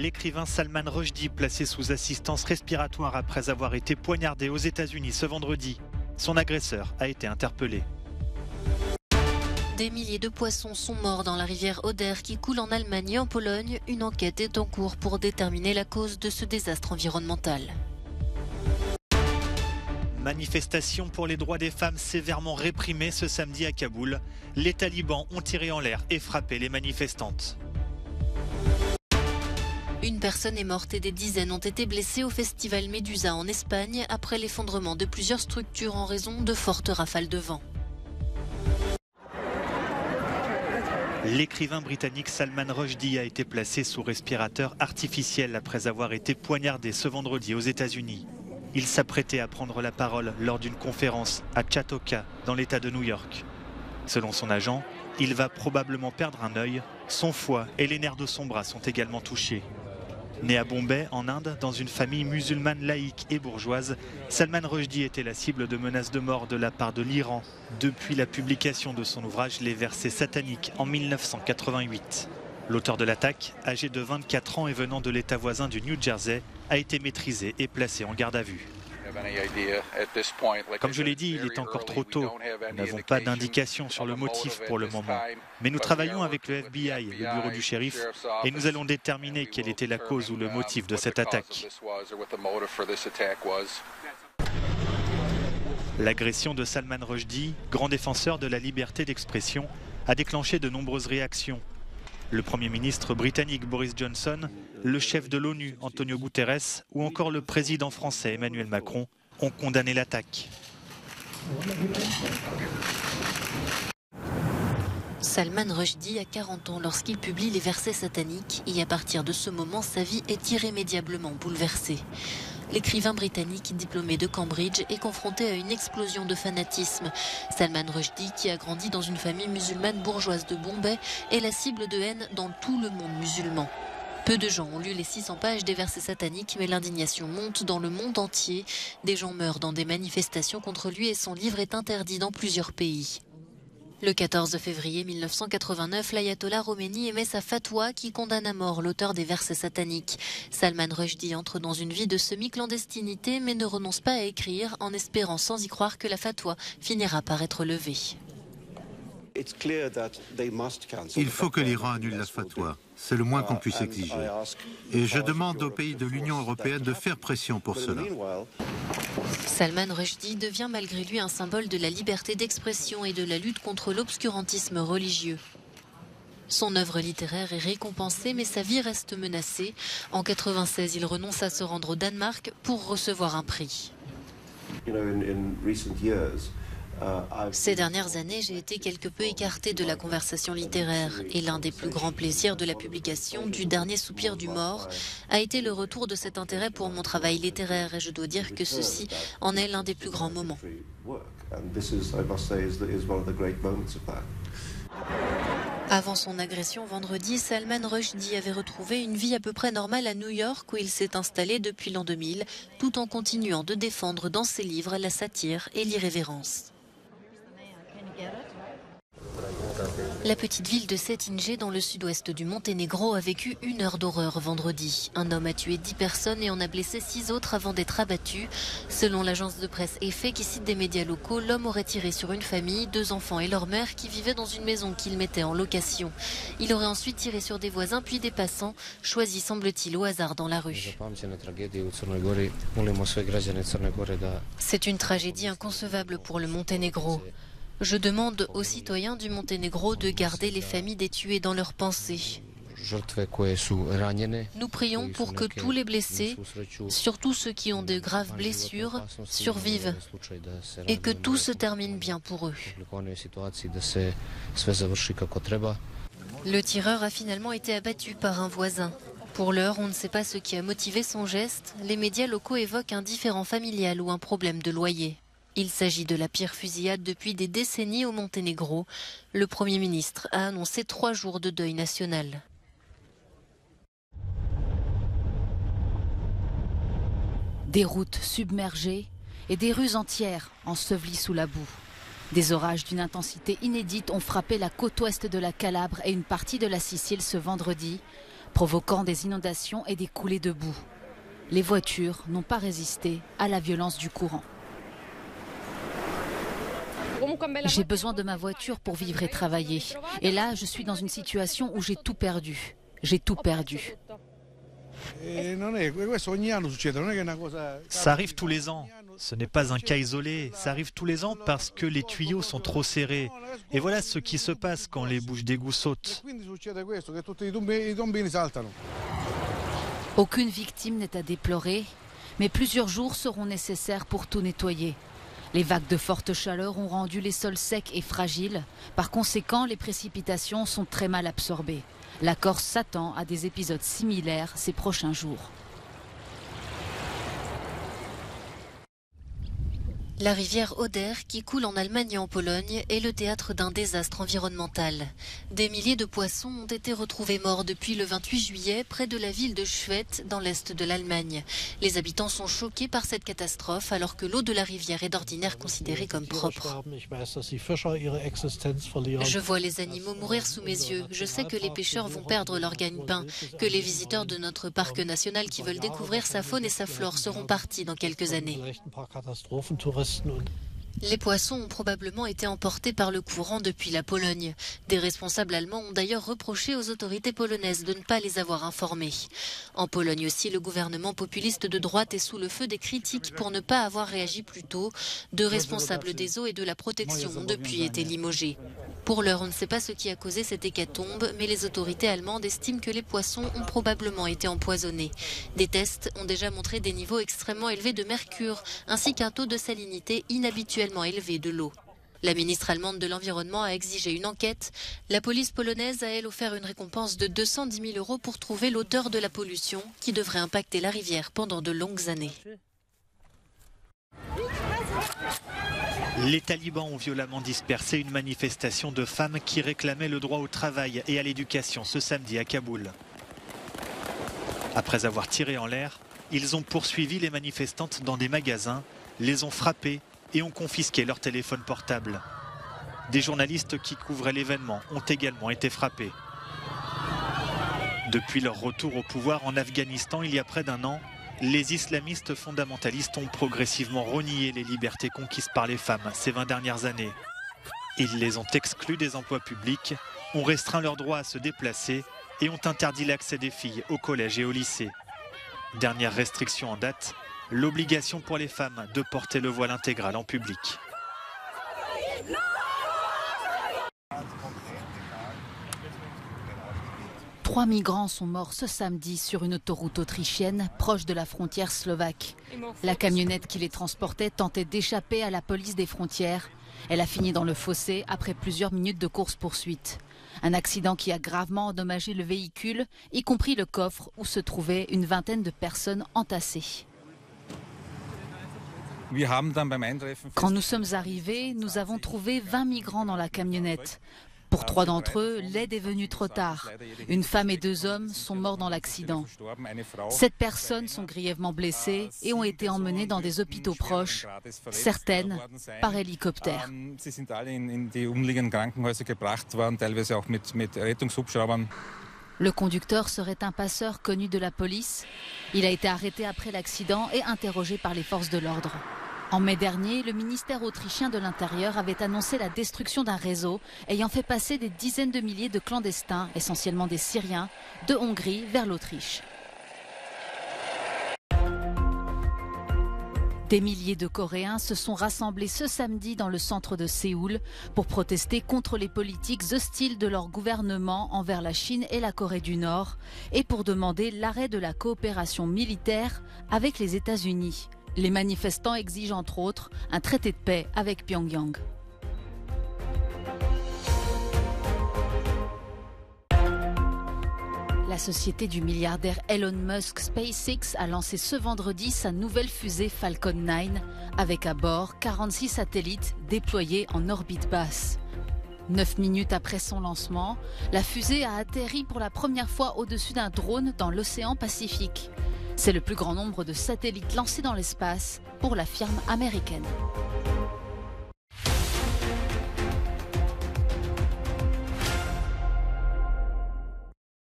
L'écrivain Salman Rushdie, placé sous assistance respiratoire après avoir été poignardé aux États-Unis ce vendredi. Son agresseur a été interpellé. Des milliers de poissons sont morts dans la rivière Oder qui coule en Allemagne et en Pologne. Une enquête est en cours pour déterminer la cause de ce désastre environnemental. Manifestation pour les droits des femmes sévèrement réprimée ce samedi à Kaboul. Les talibans ont tiré en l'air et frappé les manifestantes. Une personne est morte et des dizaines ont été blessées au festival Médusa en Espagne après l'effondrement de plusieurs structures en raison de fortes rafales de vent. L'écrivain britannique Salman Rushdie a été placé sous respirateur artificiel après avoir été poignardé ce vendredi aux États-Unis. Il s'apprêtait à prendre la parole lors d'une conférence à Chautauqua, dans l'État de New York. Selon son agent, il va probablement perdre un œil, son foie et les nerfs de son bras sont également touchés. Né à Bombay, en Inde, dans une famille musulmane laïque et bourgeoise, Salman Rushdie était la cible de menaces de mort de la part de l'Iran depuis la publication de son ouvrage Les versets sataniques en 1988. L'auteur de l'attaque, âgé de 24 ans et venant de l'État voisin du New Jersey, a été maîtrisé et placé en garde à vue. Comme je l'ai dit, il est encore trop tôt. Nous n'avons pas d'indication sur le motif pour le moment. Mais nous travaillons avec le FBI, le bureau du shérif, et nous allons déterminer quelle était la cause ou le motif de cette attaque. L'agression de Salman Rushdie, grand défenseur de la liberté d'expression, a déclenché de nombreuses réactions. Le Premier ministre britannique Boris Johnson, le chef de l'ONU Antonio Guterres ou encore le président français Emmanuel Macron ont condamné l'attaque. Salman Rushdie a 40 ans lorsqu'il publie les versets sataniques et à partir de ce moment, sa vie est irrémédiablement bouleversée. L'écrivain britannique diplômé de Cambridge est confronté à une explosion de fanatisme. Salman Rushdie, qui a grandi dans une famille musulmane bourgeoise de Bombay, est la cible de haine dans tout le monde musulman. Peu de gens ont lu les 600 pages des versets sataniques, mais l'indignation monte dans le monde entier. Des gens meurent dans des manifestations contre lui et son livre est interdit dans plusieurs pays. Le 14 février 1989, l'ayatollah Khomeini émet sa fatwa qui condamne à mort l'auteur des versets sataniques. Salman Rushdie entre dans une vie de semi-clandestinité mais ne renonce pas à écrire en espérant sans y croire que la fatwa finira par être levée. Il faut que l'Iran annule la fatwa. C'est le moins qu'on puisse exiger. Et je demande aux pays de l'Union européenne de faire pression pour cela. Salman Rushdie devient malgré lui un symbole de la liberté d'expression et de la lutte contre l'obscurantisme religieux. Son œuvre littéraire est récompensée, mais sa vie reste menacée. En 1996, il renonce à se rendre au Danemark pour recevoir un prix. Ces dernières années, j'ai été quelque peu écarté de la conversation littéraire et l'un des plus grands plaisirs de la publication du Dernier soupir du mort a été le retour de cet intérêt pour mon travail littéraire et je dois dire que ceci en est l'un des plus grands moments. Avant son agression vendredi, Salman Rushdie avait retrouvé une vie à peu près normale à New York où il s'est installé depuis l'an 2000 tout en continuant de défendre dans ses livres la satire et l'irrévérence. La petite ville de Cetinje dans le sud-ouest du Monténégro a vécu une heure d'horreur vendredi. Un homme a tué 10 personnes et en a blessé 6 autres avant d'être abattu. Selon l'agence de presse EFE qui cite des médias locaux, l'homme aurait tiré sur une famille, 2 enfants et leur mère qui vivaient dans une maison qu'il mettait en location. Il aurait ensuite tiré sur des voisins puis des passants, choisis semble-t-il au hasard dans la rue. C'est une tragédie inconcevable pour le Monténégro. Je demande aux citoyens du Monténégro de garder les familles des tués dans leurs pensées. Nous prions pour que tous les blessés, surtout ceux qui ont de graves blessures, survivent et que tout se termine bien pour eux. Le tireur a finalement été abattu par un voisin. Pour l'heure, on ne sait pas ce qui a motivé son geste. Les médias locaux évoquent un différend familial ou un problème de loyer. Il s'agit de la pire fusillade depuis des décennies au Monténégro. Le Premier ministre a annoncé 3 jours de deuil national. Des routes submergées et des rues entières ensevelies sous la boue. Des orages d'une intensité inédite ont frappé la côte ouest de la Calabre et une partie de la Sicile ce vendredi, provoquant des inondations et des coulées de boue. Les voitures n'ont pas résisté à la violence du courant. J'ai besoin de ma voiture pour vivre et travailler. Et là, je suis dans une situation où j'ai tout perdu. J'ai tout perdu. Ça arrive tous les ans. Ce n'est pas un cas isolé. Ça arrive tous les ans parce que les tuyaux sont trop serrés. Et voilà ce qui se passe quand les bouches d'égout sautent. Aucune victime n'est à déplorer, mais plusieurs jours seront nécessaires pour tout nettoyer. Les vagues de forte chaleur ont rendu les sols secs et fragiles. Par conséquent, les précipitations sont très mal absorbées. La Corse s'attend à des épisodes similaires ces prochains jours. La rivière Oder, qui coule en Allemagne et en Pologne, est le théâtre d'un désastre environnemental. Des milliers de poissons ont été retrouvés morts depuis le 28 juillet près de la ville de Schwedt, dans l'est de l'Allemagne. Les habitants sont choqués par cette catastrophe alors que l'eau de la rivière est d'ordinaire considérée comme propre. Je vois les animaux mourir sous mes yeux. Je sais que les pêcheurs vont perdre leur gagne-pain, que les visiteurs de notre parc national qui veulent découvrir sa faune et sa flore seront partis dans quelques années. Les poissons ont probablement été emportés par le courant depuis la Pologne. Des responsables allemands ont d'ailleurs reproché aux autorités polonaises de ne pas les avoir informés. En Pologne aussi, le gouvernement populiste de droite est sous le feu des critiques pour ne pas avoir réagi plus tôt. Deux responsables des eaux et de la protection ont depuis été limogés. Pour l'heure, on ne sait pas ce qui a causé cette hécatombe, mais les autorités allemandes estiment que les poissons ont probablement été empoisonnés. Des tests ont déjà montré des niveaux extrêmement élevés de mercure, ainsi qu'un taux de salinité inhabituellement élevé de l'eau. La ministre allemande de l'Environnement a exigé une enquête. La police polonaise a, elle, offert une récompense de 210 000 € pour trouver l'auteur de la pollution, qui devrait impacter la rivière pendant de longues années. Les talibans ont violemment dispersé une manifestation de femmes qui réclamaient le droit au travail et à l'éducation ce samedi à Kaboul. Après avoir tiré en l'air, ils ont poursuivi les manifestantes dans des magasins, les ont frappées et ont confisqué leur téléphone portable. Des journalistes qui couvraient l'événement ont également été frappés. Depuis leur retour au pouvoir en Afghanistan il y a près d'un an, les islamistes fondamentalistes ont progressivement renié les libertés conquises par les femmes ces 20 dernières années. Ils les ont exclus des emplois publics, ont restreint leur droit à se déplacer et ont interdit l'accès des filles au collège et au lycée. Dernière restriction en date, l'obligation pour les femmes de porter le voile intégral en public. Trois migrants sont morts ce samedi sur une autoroute autrichienne proche de la frontière slovaque. La camionnette qui les transportait tentait d'échapper à la police des frontières. Elle a fini dans le fossé après plusieurs minutes de course-poursuite. Un accident qui a gravement endommagé le véhicule, y compris le coffre où se trouvaient une vingtaine de personnes entassées. Quand nous sommes arrivés, nous avons trouvé 20 migrants dans la camionnette. Pour 3 d'entre eux, l'aide est venue trop tard. Une femme et 2 hommes sont morts dans l'accident. 7 personnes sont grièvement blessées et ont été emmenées dans des hôpitaux proches, certaines par hélicoptère. Le conducteur serait un passeur connu de la police. Il a été arrêté après l'accident et interrogé par les forces de l'ordre. En mai dernier, le ministère autrichien de l'Intérieur avait annoncé la destruction d'un réseau ayant fait passer des dizaines de milliers de clandestins, essentiellement des Syriens, de Hongrie vers l'Autriche. Des milliers de Coréens se sont rassemblés ce samedi dans le centre de Séoul pour protester contre les politiques hostiles de leur gouvernement envers la Chine et la Corée du Nord et pour demander l'arrêt de la coopération militaire avec les États-Unis. Les manifestants exigent entre autres un traité de paix avec Pyongyang. La société du milliardaire Elon Musk SpaceX a lancé ce vendredi sa nouvelle fusée Falcon 9 avec à bord 46 satellites déployés en orbite basse. 9 minutes après son lancement, la fusée a atterri pour la première fois au-dessus d'un drone dans l'océan Pacifique. C'est le plus grand nombre de satellites lancés dans l'espace pour la firme américaine.